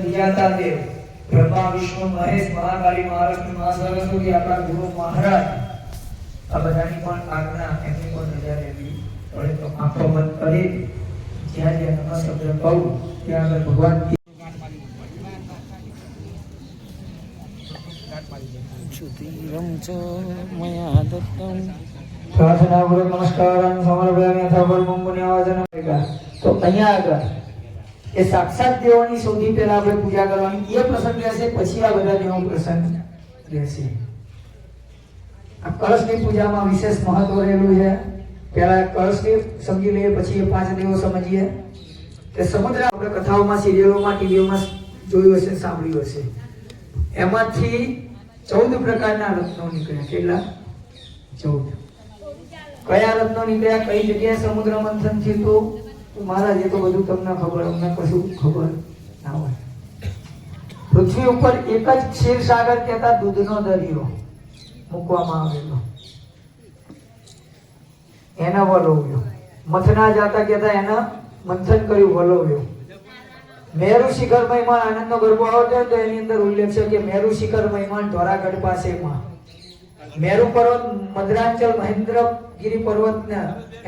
પૂજાતા દેવ બ્રહ્મા વિષ્ણુ મહેશ મહાકાલી મહાલક્ષ્મી મહા સરસ્વતી આપણા ગુરુ મહારાજ આ બધાની પણ આજ્ઞા એમની પણ રજા લેવી પડે તો આંખો બંધ કરી જ્યાં જ્યાં નમઃ શબ્દ કહું ત્યાં આગળ ભગવાન પ્રાર્થના પૂર્વક નમસ્કારાન સમર્પયામિ અથર્વણ મુનિ આવાજન તો અહીંયા આગળ એ સાક્ષાત દેવોની સૌથી પહેલા આપણે પૂજા કરવાની એ પ્રસંગ રહેશે, પછી આ બધા દેવો પ્રસંગ રહેશે. આ કળશની પૂજામાં વિશેષ મહત્વ રહેલું છે. પહેલા કળશની સમજી લઈએ, પછી એ પાંચ દેવો સમજીએ. કે સમુદ્ર આપણે કથાઓમાં, સિરિયલોમાં, ટીવીઓમાં જોયું હશે, સાંભળ્યું હશે. એમાંથી 14 પ્રકારના રત્નો નીકળ્યા. કેટલા? 14. કયા રત્નો નીકળ્યા, કઈ જગ્યાએ સમુદ્ર મંથન થયું હતું? મહારાજ એ તો બધું તમને ખબર, અમને કશું ખબર ના હોય. પૃથ્વી ઉપર એક જ ક્ષીરસાગર કહેતા દૂધનો દરિયો મૂકવામાં આવેલો, એના વલોવ્યો. મથના જાતા કહેતા એના મંથન કર્યું, વલોવ્યો. મેરુ શિખર મહિમા આનંદનો ગરબો આવતો તો એની અંદર ઉલ્લેખ છે કે મેરુ શિખર મહિમા ધોરાગઢ પાસેમાં મેરુ પર્વત મદ્રાંચલ મહેન્દ્રગીરી પર્વતને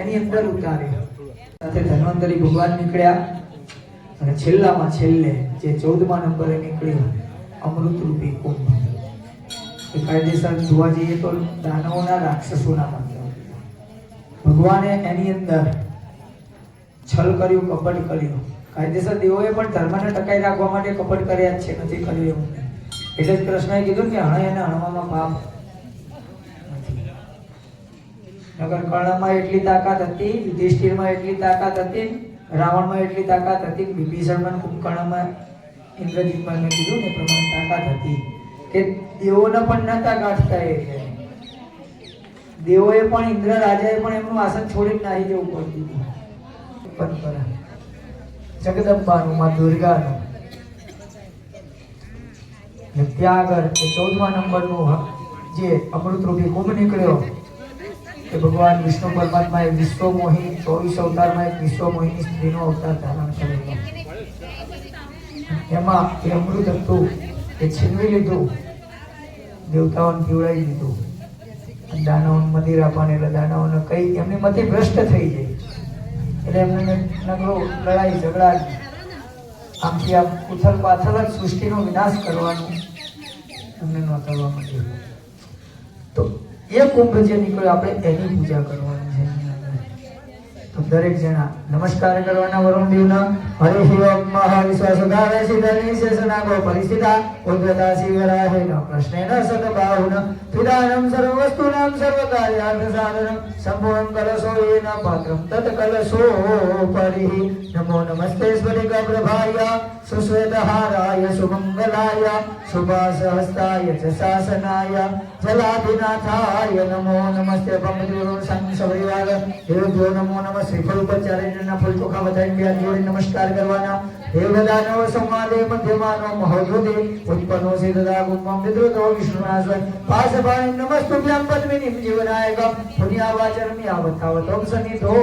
એની અંદર ઉતાર્યો. સાથે ધન્વંતરી ભગવાન નીકળ્યા અને છેલ્લામાં છેલ્લે જે 14મા નંબરે નીકળ્યો અમૃત રૂપી કુંભ. એ કાયદેસર જોવા જઈએ તો દાનવોના, રાક્ષસોના મંત્ર. ભગવાને એની અંદર છલ કર્યું, કપટ કર્યું. કાયદેસર દેવોએ પણ ધર્મને ટકાઈ રાખવા માટે કપટ કર્યા જ છે, નથી કર્યું એવું નહીં. એટલે જ કૃષ્ણએ કીધું કે હણે એને હણવામાં પાપ નથી. નગર કર્ણમાં એટલી તાકાત હતી, યુધિષ્ઠિરમાં એટલી તાકાત હતી, રાવણમાં એટલી તાકાત હતી, વિભીષણમાં, કુંભકર્ણમાં, ઇન્દ્રજીતમાં મેં કીધું ને પ્રમાણે તાકાત હતી કે દેવોને પણ નતા ગાંઠતા. એ દેવોએ પણ, ઇન્દ્ર રાજાએ પણ એમનું આસન છોડીને નાહી જવું પડતું હતું. પરંપરા જગદંબાનું, માં દુર્ગાનું. ત્યાં આગળ 14મા નંબરનું જે અમૃતરૂપી કુંભ નીકળ્યો કે ભગવાન વિષ્ણુ પરમાત્માએ વિશ્વમોહી 24 અવતારમાં એક વિશ્વમોહીની સ્ત્રીનો અવતાર ધારણ કરેલો. એમાં એ અમૃત હતું એ છીનવી લીધું, દેવતાઓને પીવડાવી દીધું. દાનવોને મદિરા પાને, એટલે દાનવોને કઈ એમની મતિ ભ્રષ્ટ થઈ જાય. એટલે એમને નગરો લડાઈ ઝઘડા, આમથી આમ ઉથલ પાથલ જ સૃષ્ટિનો વિનાશ કરવાનું એમને ન કરવા માંડ્યું. તો એ કુંભ જે નીકળ્યો આપણે એની પૂજા કરવાની છે. તો દરેક જણા નમસ્કાર કરવાના વરુણ દેવના. હરે શિવ મહાવિશ્વાસુધારે સિદ્ધની શેષનાગો પરિસ્થિતા ઉદ્ધતા શિવરાહેન કૃષ્ણેન સદબાહુન પિદાનમ સર્વવસ્તુનામ સર્વકાર્યાર્થ સાધનમ સંપૂર્ણ કલશો એન પાત્રમ તત કલશો પરિ નમો નમસ્તે સ્ફટિક પ્રભાય સુશ્વેતહારાય સુમંગલાય શુભાસહસ્તાય ચ શાસનાય જલાધિનાથાય નમો નમસ્તે પંકજોરો સંસવરિવાગ દેવજો નમો નમઃ. શ્રીફળ ઉપર 4 જણના ફૂલ ચોખા વધારીને બે જોડી નમસ્કાર કરવાના. દેવદાનવ સંવાદે મધ્યમાનો મહોદુદે ઉત્પન્નો સિદ્ધદા ગુમ્મમ વિદ્રુતો વિષ્ણુનાસ્વ પાસપાણિ નમસ્તુભ્યં પદ્મિનીમ જીવનાયકમ પુણ્યાવાચરમિ આવતાવતમ સનિધો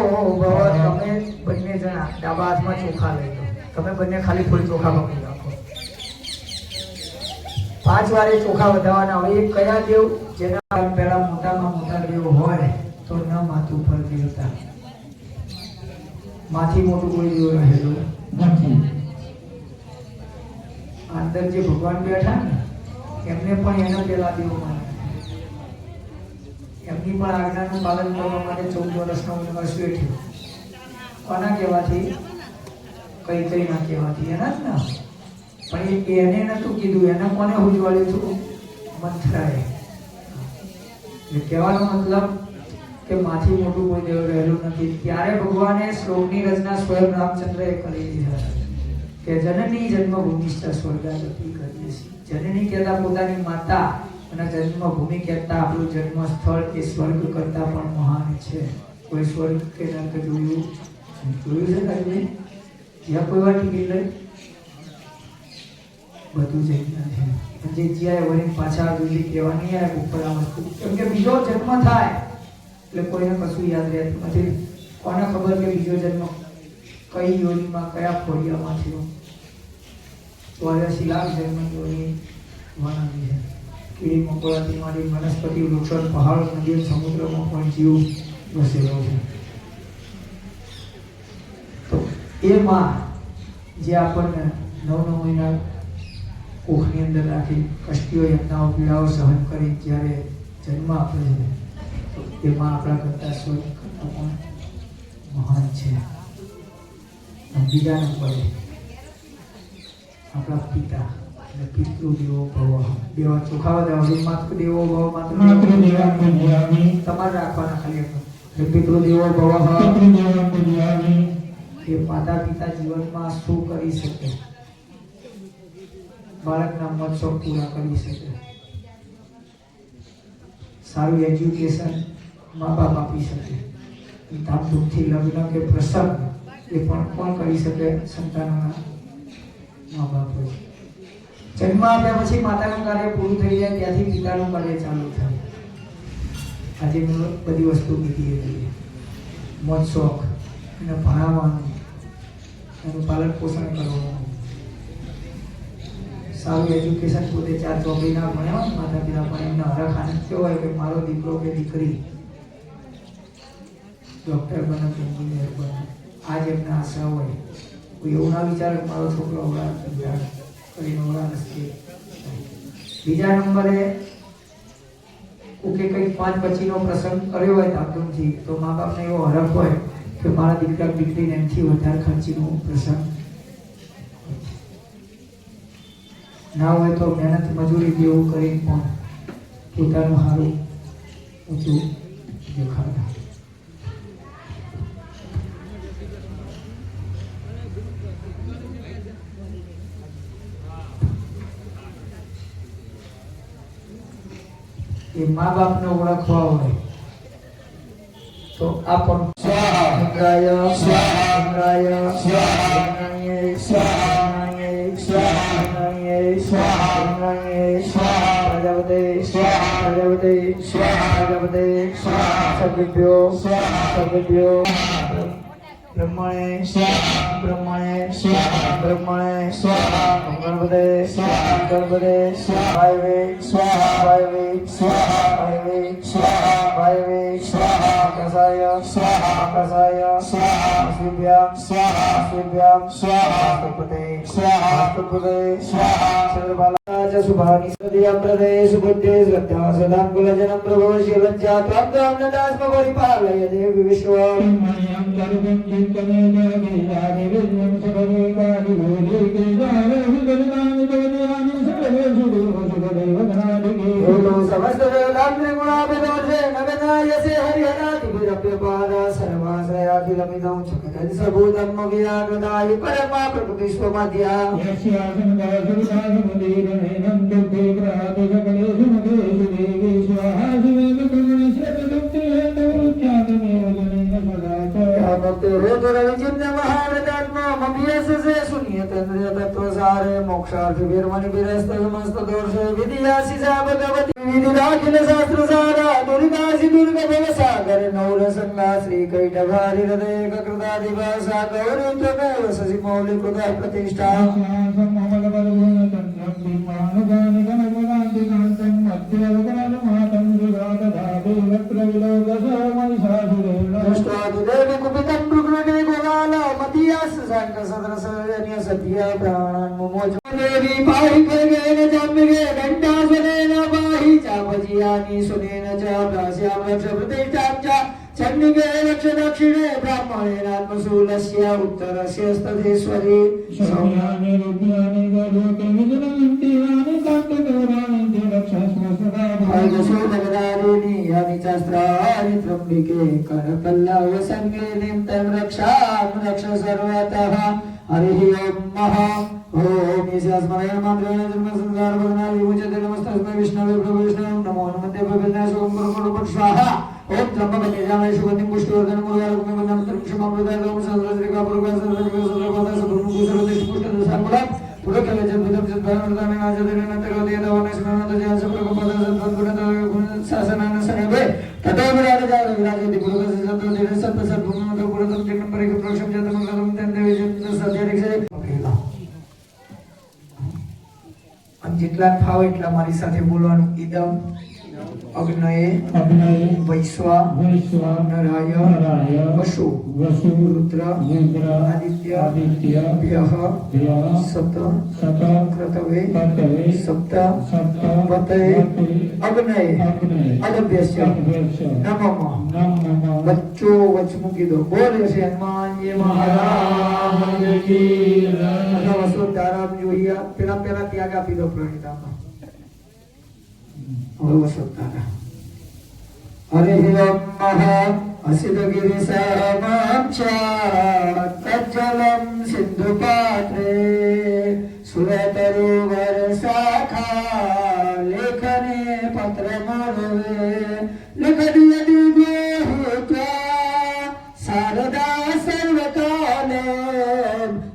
ભવ. તમે બંને જણા ડાબા હાથમાં ચોખા લઈ લો. તમે બંને ખાલી ફૂલ ચોખા પકડી રાખો. 5 વારે ચોખા વધારવાના. હવે એક કયા દેવ? જેના પહેલા મોટામાં મોટા દેવ હોય તો ન માથું પર દેવતા. માથી મોટું કોઈ દેવ રહેલું નથી. અંદર જે ભગવાન બેઠા ને એમને પણ એના પેલા દેવો માને. એમની પણ આજ્ઞાનું પાલન કરવા માટે 14 વર્ષનો વનવાસ બેઠ્યો. કોના કહેવાથી? કઈ ના કહેવાથી, એના જ ના. પણ એને નતું કીધું, એને કોને ઉજવાડ્યું હતું? મંથરાએ. એટલે કહેવાનો મતલબ કે માથી મોટું કોઈ દેવ રહેલું નથી. ત્યારે ભગવાને શ્લોકની રચના સ્વયં રામચંદ્રએ કરી દીધા કે જનની જન્મભૂમિશ્ચ સ્વર્ગાદપી કરીએ છીએ. જનની કહેતા પોતાની માતા અને જન્મભૂમિ કહેતા આપણું જન્મ સ્થળ એ સ્વર્ગ કરતા પણ મહાન છે. કોઈ સ્વર્ગ કે નર્ક જોયું છે કાંઈ? જ્યાં કોઈ વાર ટિકિટ લઈ બધું જગ્યા છે. જે જ્યાં વળી પાછા જલ્દી કહેવાની આવે ઉપર આ વસ્તુ, કેમ કે બીજો જન્મ થાય એટલે કોઈને કશું યાદ રહેતું નથી. કોને ખબર કે બીજો જન્મ કઈ યોનિમાં કયા ખોડિયામાં થયો. 84 લાખ જન્મની યોનિ વર્ણવી છે. કીડી મકોડાથી માંડી વનસ્પતિ, વૃક્ષો, પહાડ, નદી, સમુદ્રમાં પણ જીવ વસેલો છે. તો એ માં જે આપણને 9 મહિના કોખની અંદર રાખી કષ્ટીઓ, યમનાઓ, પીડાઓ સહન કરી જ્યારે જન્મ આપે છે, તો એ માં આપણા કરતા સ્વર્ગ કરતા પણ મહાન છે. બીજા નંબરે આપણા પિતા એટલે પિતૃદેવો ભવ. દેવા ચોખાવા દેવા માતૃદેવો ભવ. માતૃદેવો તમારે રાખવાના ખાલી એટલે પિતૃદેવો ભવ. એ માતા પિતા જીવનમાં શું કરી શકે? બાળકના મહોત્સવ પૂરા કરી શકે, સારું એજ્યુકેશન મા બાપ આપી શકે, ધામધૂમથી લગ્ન કે પ્રસંગ એ પણ કોણ કરી શકે? સંતાનોના મા બાપ હોય. જન્મ આપ્યા પછી માતાનું કાર્ય પૂરું થઈ જાય, ત્યાંથી પિતાનું કાર્ય ચાલુ થાય. આજે મેં બધી વસ્તુ કીધી હતી, મોજ શોખ, એને ભણાવવાનું, એનું પાલન પોષણ કરવાનું, સારું એજ્યુકેશન, પોતે 4 ચોપડી ના ભણ્યા હોય માતા પિતા પણ એમને હરખ આનંદ થયો હોય કે મારો દીકરો કે દીકરી ડોક્ટર બને કે એન્જિનિયર બને, આ જ એમના આશા હોય. કોઈ એવું ના વિચારે કે મારો છોકરો અવળા કરીને અવળા નથી. બીજા નંબરે કોકે કંઈક 5 પછીનો પ્રસંગ કર્યો હોય ધામધૂમથી, તો મા બાપને એવો હરખ હોય કે મારા દીકરા દીકરીને એમથી વધારે ખર્ચીનો પ્રસંગ ના હોય તો મહેનત મજૂરી જેવું કરીને પણ પોતાનું સારું ઊંચું દેખાડતા. એ મા બાપને ઓળખવા હોય તો આ પણ ઇન્દ્રાય ઇન્દ્રાય ઇન્દ્રાય પ્રજાપતે પ્રજાપતે પ્રજાપતે સભ્યો સભ્યો બ્રહ્મણે બ્રહ્મણે બ્રહ્મણે ગણપતે ગણપતે વાયવે વાયવે વાયવે વાયવે આકાશાય આકાશાય સ્વીભ્યામ સ્વીભ્યામ સ્વપતે સ્વપતે સર્વબાલા શુભાની સદિયા પ્રદેશ બુદ્ધે શ્રદ્ધા સદામ કુલજનમ પ્રભો શિવલજ્જા પ્રાપ્તમ નદાસ્મ પરિપાલય દેવ વિશ્વમ મણિયમ સર્વમ ચિંતને જગિયાનિ વિદ્યમ સર્વે કારિ ભોજે કે જારે વિદનામિ દોનિયાનિ સર્વે સુદેવ સુદેવ ધનાદિકે યોલો સમસ્ત વેદાંત ગુણાભેદોષે નગનાયસે હરિહરાતિ વિરપ્ય પાદા સર્વાશ્રયાખિલમિદં ચકદિ સભૂતમ વિરાગદાય પરમા પ્રભુવિશ્વમાધ્યા યસ્યાસન દાસુદાસમુદીરણેનં દુઃખે ગ્રહાતિ સકલેષુ મગેષુ દેવી સ્વાહા શિવેન કરુણસ્ય દુઃખે દૌર્યાતમેવ જનેન સદાચ ભક્તિ રોગ રવિચિન્ન મહાવ્રતાત્મા મભ્યસસે શૂન્યતેન્દ્રિય તત્વસારે મોક્ષાર્થ વીરમણિ વિરસ્ત સમસ્ત દોષે વિદ્યાસી સા ભગવતી વિદિરાખિલ શાસ્ત્ર સારા દુર્ગાસી દુર્ગ ભવ સાગર નૌર સંગા શ્રી કૈટભારી હૃદય કૃતાદિવાસા ગૌરી ત્વમેવ શશી મૌલિ કૃતા પ્રતિષ્ઠા સમમલ બલગુણ ચંદ્રમ બિંબાનુગાનિ ગણગુણાંતિ કાંતમ મધ્યવગણાન માતમ સુધાત ધાતુ વક્ર વિલોક સમૈષાસુરેણ દૃષ્ટાદુદેવી કુપિતમ ભૃગૃગે ગોગાલા મતિયાસ સાંક સદ્રસ જન્ય સત્ય પ્રાણાન મુમોચ દેવી પાહી ખગેન જમ્ગે ઘંટાસુનેન પાહી ચાપજિયાની સુનેન ચ પ્રાસ્યામ લક્ષ પ્રતિષ્ઠામ ચ ચન્નિકે લક્ષ દક્ષિણે બ્રાહ્મણેનાત્મશૂલસ્ય ઉત્તરસ્ય સ્તધેશ્વરી સૌમ્યાની રૂપ્યાની ગર્ભકે વિજ્ઞાંતિ આની કાંતકરાણિ લક્ષસ્વ સદા ભાગશોદગદારિણી યાની ચાસ્ત્રાની ત્રંબિકે કરપલ્લવ સંગે નિમતમ રક્ષામ રક્ષ સર્વતઃ હરિ ઓમ મહા ઓમ યસ્મરણ મંત્રેણ જન્મ સંસાર ભગનાલિ મુચતે નમસ્તસ્મૈ વિષ્ણવે પ્રભુ વિષ્ણુ નમો નમતે ભગવતે સોમ ગુરુ સ્વાહા ओम त्र्यंबकं यजामहे सुगंधिं पुष्टिवर्धनं उर्वारुकं वन्दनं त्र्यंबकं प्रदायकं सहस्रश्रीका पुरुषासुरभूषणं सर्वदा सुभ्रमं सर्वदेशपुष्टदशाकुलं पुरकलजं बुद्धं सद्भावनामेन आचरणेनान्तर्गते यदावनेस्मरणं सद्गुणं शासनान सनवे ततोविराजजात विराजति पुरुषस्य सत्त्वस्य सत्त्वसद्भूमं पुरतं चिन्नं परिकं प्रोक्षं जतमं कदं तन्देव જેટલા ફાવે એટલા મારી સાથે બોલવાનું. ઇદમ અગ્નયે વૈશ્વા નરાય વસુ રુદ્ર આદિત્ય ભ્યઃ સત ક્રતવે સપ્ત વતયે અગ્નયે અદભ્યસ્ય નમઃ. બચ્ચો વચ મૂકી દો. બોલે છે હનુમાનજી મહારાજ કી જય. અથવા વસુધારામ જોઈએ પેલા ત્યાગ આપી દો પ્રણિતામાં. હરે તજ્જલમ સિંધુ પાત્રે સુરતરોવર શાખા લેખને પત્ર મળવે લેખની શારદા સર્વકાલે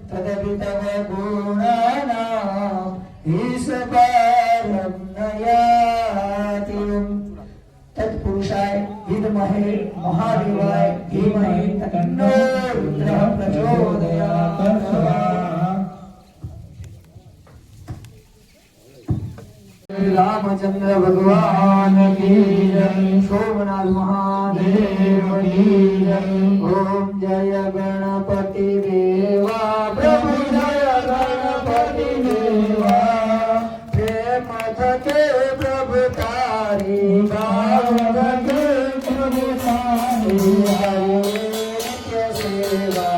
તદપિ તવ ગુણાનામ ઈશપરમ નયાતિ. તત્પુરુષાય વિદ્મહે મહાદેવાય ધીમહિ તન્નો રુદ્રઃ પ્રચોદયાત. રામચંદ્ર ભગવાન કી જય. સોમનાથ મહાદેવ કી જય. ઓમ જય ગણપતિ દેવા પ્રભુ જય ગણપતિ દેવા. પ્રેમ થકે પ્રભુ તારી ભાવકે પ્રભુ તારી હરે નિત્ય સેવા.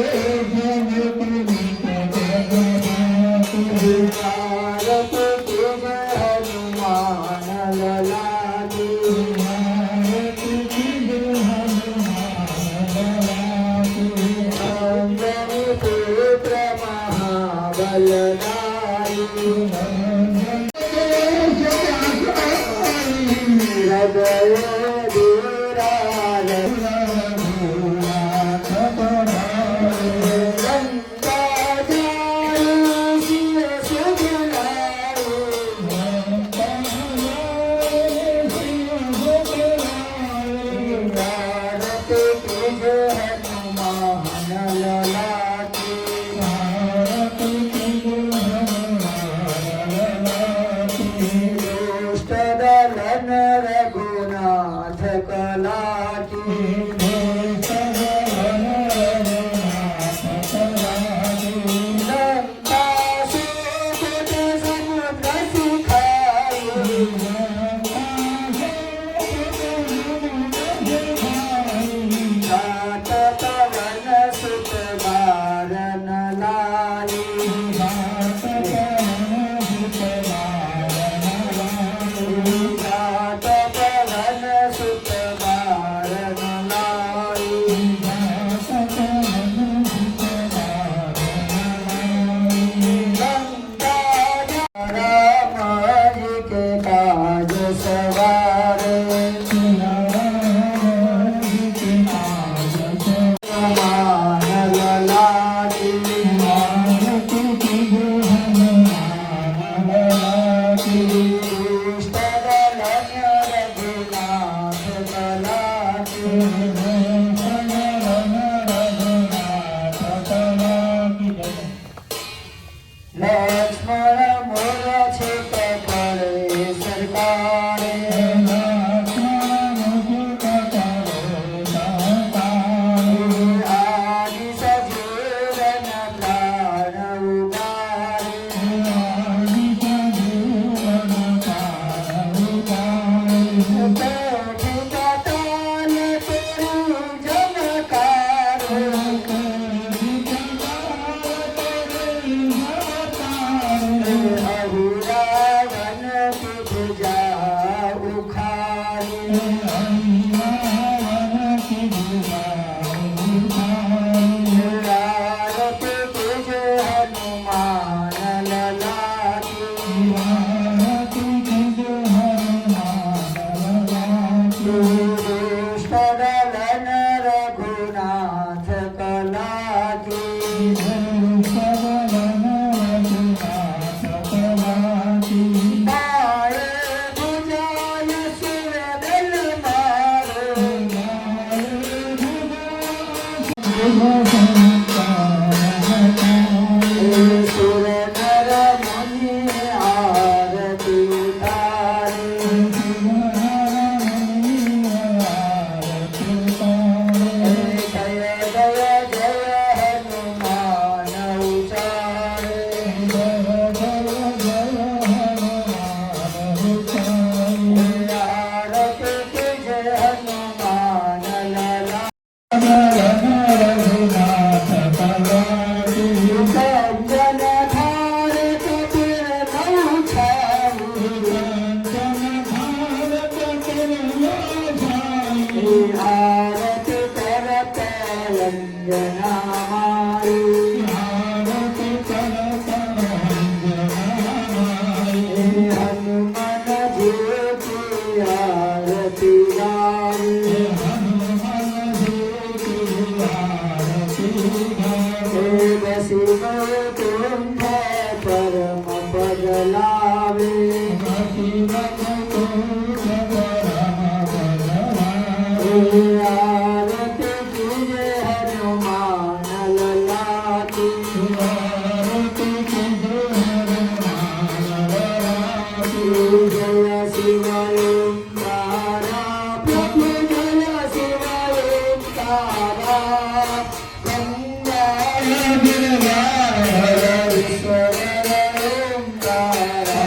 Thank you. रघुनाथ कलाटी लक्ष्मण मोर छिप पड़े सरकारे आदि सजीवन प्राण रघुनाथ कलाटी आरती करत रंजना मारी आरती करत रंजना मारी हनुमान जी की आरती गाई हनुमान जी की आरती गाई बसी गए कुंभ परम पद लावे बसी गए कुंभ आरती कीजे हनुमान ललाटी आरती कीजे हनुमान ललाटी जय शिव ओंकारा प्रभु जय शिव ओंकारा गंगा ईश्वर ओंकारा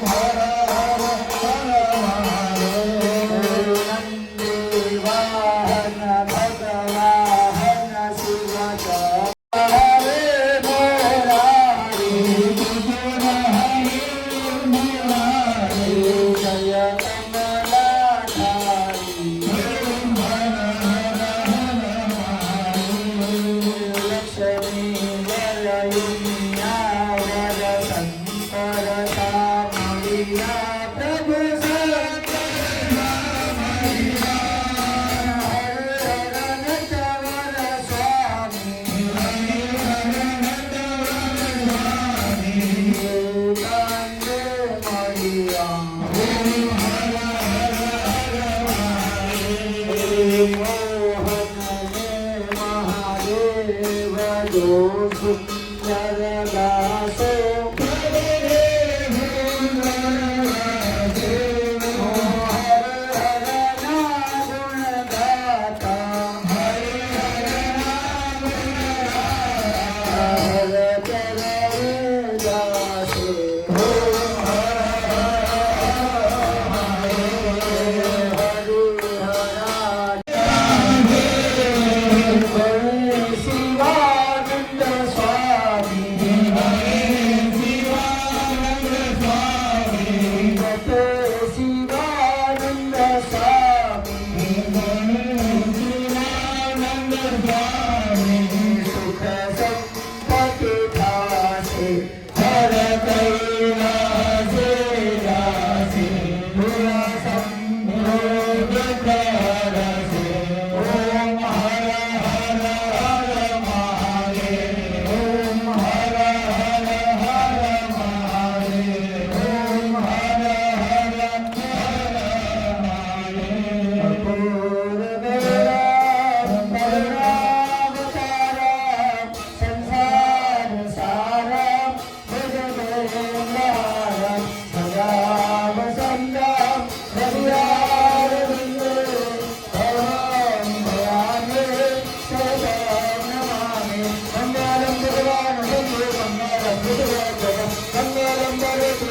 Hare નંબર 1